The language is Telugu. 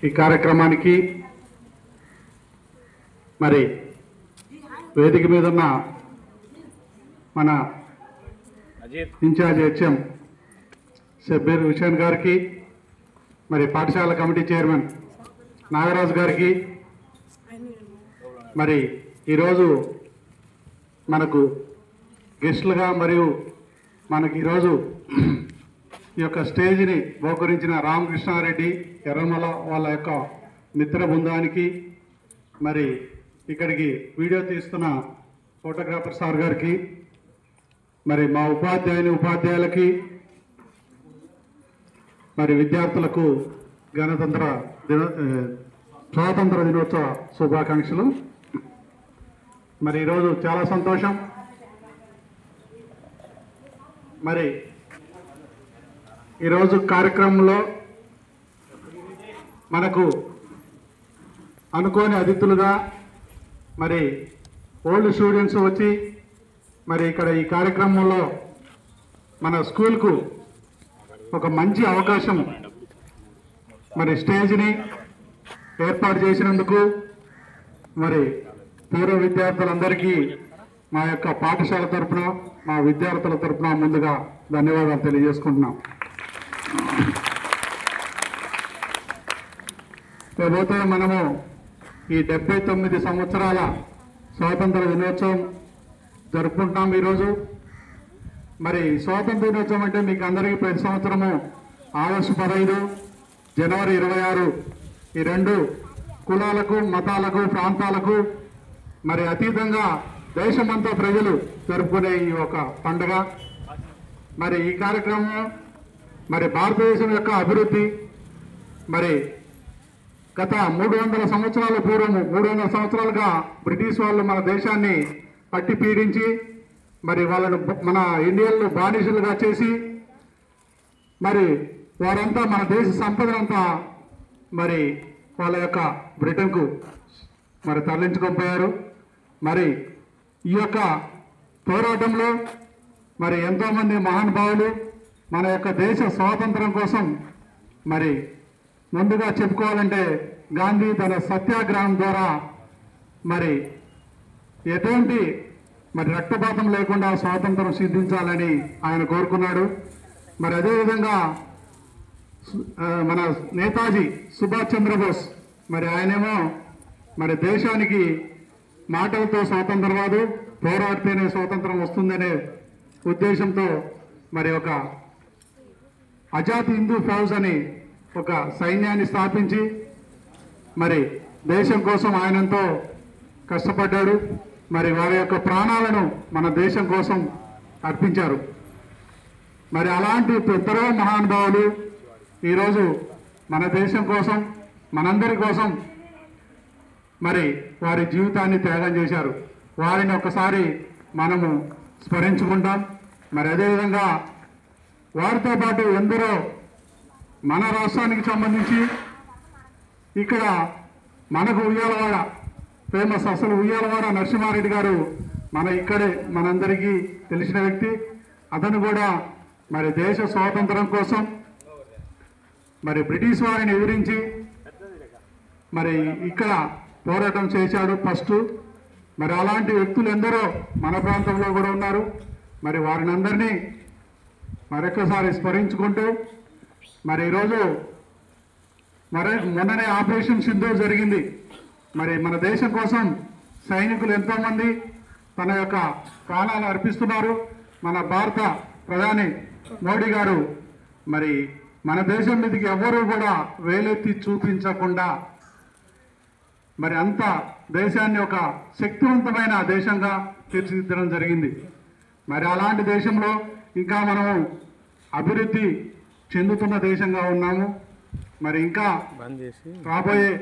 ఈ కార్యక్రమానికి మరి వేదిక మీద ఉన్న మన ఇన్ఛార్జ్ హెచ్ఎం షబ్బీర్ హుసేన్ గారికి, మరి పాఠశాల కమిటీ చైర్మన్ నాగరాజు గారికి, మరి ఈరోజు మనకు గెస్టులుగా మరియు మనకి ఈరోజు ఈ యొక్క స్టేజ్ని బహుకరించిన రామకృష్ణారెడ్డి ఎర్రమల వాళ్ళ యొక్క మిత్ర బృందానికి, మరి ఇక్కడికి వీడియో తీస్తున్న ఫోటోగ్రాఫర్ సార్ గారికి, మరి మా ఉపాధ్యాయులకి, మరి విద్యార్థులకు స్వాతంత్ర దినోత్సవ శుభాకాంక్షలు. మరి ఈరోజు చాలా సంతోషం. మరి ఈరోజు కార్యక్రమంలో మనకు అనుకోని అతిథులుగా మరి ఓల్డ్ స్టూడెంట్స్ వచ్చి మరి ఇక్కడ ఈ కార్యక్రమంలో మన స్కూల్కు ఒక మంచి అవకాశం, మరి స్టేజ్ని ఏర్పాటు చేసినందుకు మరి పూర్వ విద్యార్థులందరికీ మా యొక్క పాఠశాల తరఫున, మా విద్యార్థుల తరఫున ముందుగా ధన్యవాదాలు తెలియజేసుకుంటున్నాం. లేకపోతే మనము ఈ 79 సంవత్సరాల స్వాతంత్ర దినోత్సవం జరుపుకుంటున్నాం ఈరోజు. మరి స్వాతంత్ర దినోత్సవం అంటే మీకు అందరికీ ప్రతి సంవత్సరము ఆగస్టు 15, జనవరి 26 ఈ రెండు కులాలకు, మతాలకు, ప్రాంతాలకు మరి అతీతంగా దేశమంతా ప్రజలు జరుపుకునే ఈ ఒక పండుగ. మరి ఈ కార్యక్రమం మరి భారతదేశం యొక్క అభివృద్ధి, మరి గత 300 సంవత్సరాల పూర్వము 300 సంవత్సరాలుగా బ్రిటిష్ వాళ్ళు మన దేశాన్ని పట్టి పీడించి మరి వాళ్ళను మన ఇండియన్లు బానిసలుగా చేసి మరి వారంతా మన దేశ సంపదనంతా మరి వాళ్ళ యొక్క బ్రిటన్కు మరి తరలించుకొని మరి ఈ యొక్క పోరాటంలో మరి ఎంతోమంది మహానుభావులు మన యొక్క దేశ స్వాతంత్రం కోసం మరి ముందుగా చెప్పుకోవాలంటే గాంధీ తన సత్యాగ్రహం ద్వారా మరి ఎటువంటి మరి రక్తపాతం లేకుండా స్వాతంత్రం సిద్ధించాలని ఆయన కోరుకున్నాడు. మరి అదేవిధంగా మన నేతాజీ సుభాష్ చంద్రబోస్ మరి ఆయనేమో మరి దేశానికి మాటలతో స్వాతంత్రం రాదు, పోరాడితేనే స్వాతంత్రం వస్తుందనే ఉద్దేశంతో మరి ఒక ఆజాద్ హిందూ ఫౌజ్ అని ఒక సైన్యాన్ని స్థాపించి మరి దేశం కోసం ఆయనంతో కష్టపడ్డాడు. మరి వారి యొక్క ప్రాణాలను మన దేశం కోసం అర్పించారు. మరి అలాంటి ఎందరో మహానుభావులు ఈరోజు మన దేశం కోసం, మనందరి కోసం మరి వారి జీవితాన్ని త్యాగం చేశారు. వారిని ఒకసారి మనము స్మరించుకుంటాం. మరి అదేవిధంగా వారితో పాటు ఎందరో మన రాష్ట్రానికి సంబంధించి ఇక్కడ మనకు ఉయ్యాలవాడ ఫేమస్, అసలు ఉయ్యాలవాడ నరసింహారెడ్డి గారు మన ఇక్కడే మనందరికీ తెలిసిన వ్యక్తి. అతను కూడా మరి దేశ స్వాతంత్రం కోసం మరి బ్రిటిష్ వారిని ఎదిరించి మరి ఇక్కడ పోరాటం చేశాడు ఫస్ట్. మరి అలాంటి వ్యక్తులు ఎందరో మన ప్రాంతంలో కూడా ఉన్నారు. మరి వారిని అందరినీ మరొకసారి స్మరించుకుంటూ మరి ఈరోజు మొన్ననే ఆపరేషన్ సింధూర్ జరిగింది. మరి మన దేశం కోసం సైనికులు ఎంతోమంది తన యొక్క ప్రాణాలు అర్పిస్తున్నారు. మన భారత ప్రధాని మోడీ గారు మరి మన దేశం మీదకి ఎవరు కూడా వేలెత్తి చూపించకుండా మరి అంత దేశాన్ని ఒక శక్తివంతమైన దేశంగా తీర్చిదిద్దడం జరిగింది. మరి అలాంటి దేశంలో ఇంకా మనము అభివృద్ధి చెందుతున్న దేశంగా ఉన్నాము. మరి ఇంకా రాబోయే